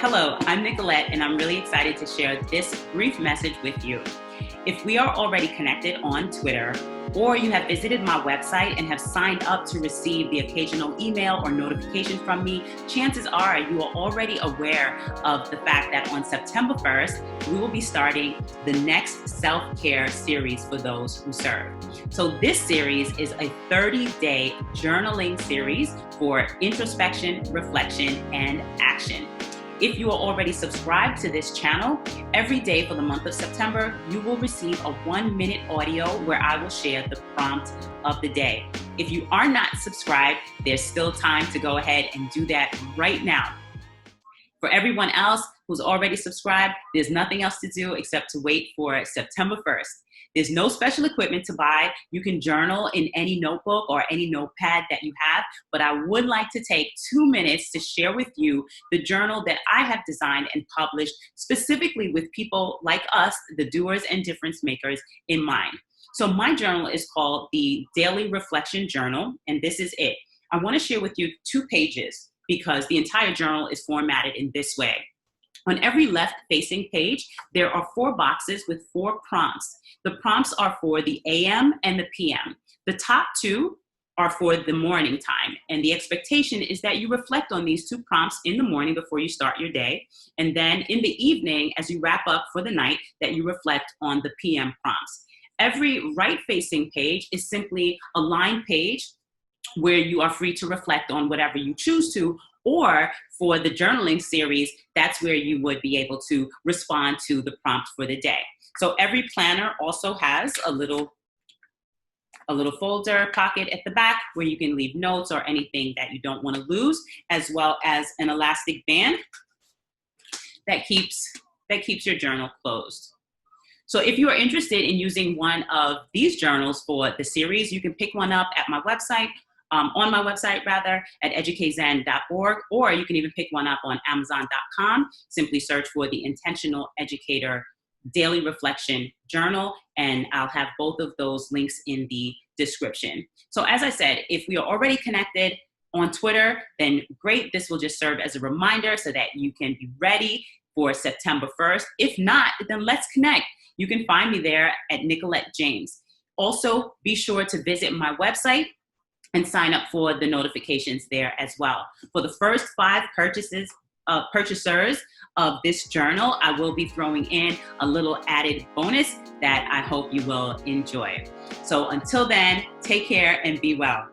Hello, I'm Nicolette, and I'm really excited to share this brief message with you. If we are already connected on Twitter, or you have visited my website and have signed up to receive the occasional email or notification from me, chances are you are already aware of the fact that on September 1st, we will be starting the next self-care series for those who serve. So this series is a 30-day journaling series for introspection, reflection, and action. If you are already subscribed to this channel, every day for the month of September, you will receive a 1-minute audio where I will share the prompt of the day. If you are not subscribed, there's still time to go ahead and do that right now. For everyone else who's already subscribed, there's nothing else to do except to wait for September 1st. There's no special equipment to buy. You can journal in any notebook or any notepad that you have, but I would like to take 2 minutes to share with you the journal that I have designed and published specifically with people like us, the doers and difference makers, in mind. So my journal is called the Daily Reflection Journal, and this is it. I want to share with you 2 pages because the entire journal is formatted in this way. On every left-facing page, there are 4 boxes with 4 prompts. The prompts are for the AM and the PM. The top 2 are for the morning time, and the expectation is that you reflect on these 2 prompts in the morning before you start your day, and then in the evening, as you wrap up for the night, that you reflect on the PM prompts. Every right-facing page is simply a line page where you are free to reflect on whatever you choose to, or for the journaling series, that's where you would be able to respond to the prompt for the day. So every planner also has a little folder pocket at the back where you can leave notes or anything that you don't want to lose, as well as an elastic band that keeps your journal closed. So if you are interested in using one of these journals for the series, you can pick one up at my website, on my website at educatezen.org, or you can even pick one up on Amazon.com. Simply search for the Intentional Educator Daily Reflection Journal, and I'll have both of those links in the description. So as I said, if we are already connected on Twitter, then great. This will just serve as a reminder so that you can be ready for September 1st. If not, then let's connect. You can find me there at Nicolette James. Also, be sure to visit my website and sign up for the notifications there as well. For the first 5 purchasers of this journal, I will be throwing in a little added bonus that I hope you will enjoy. So until then, take care and be well.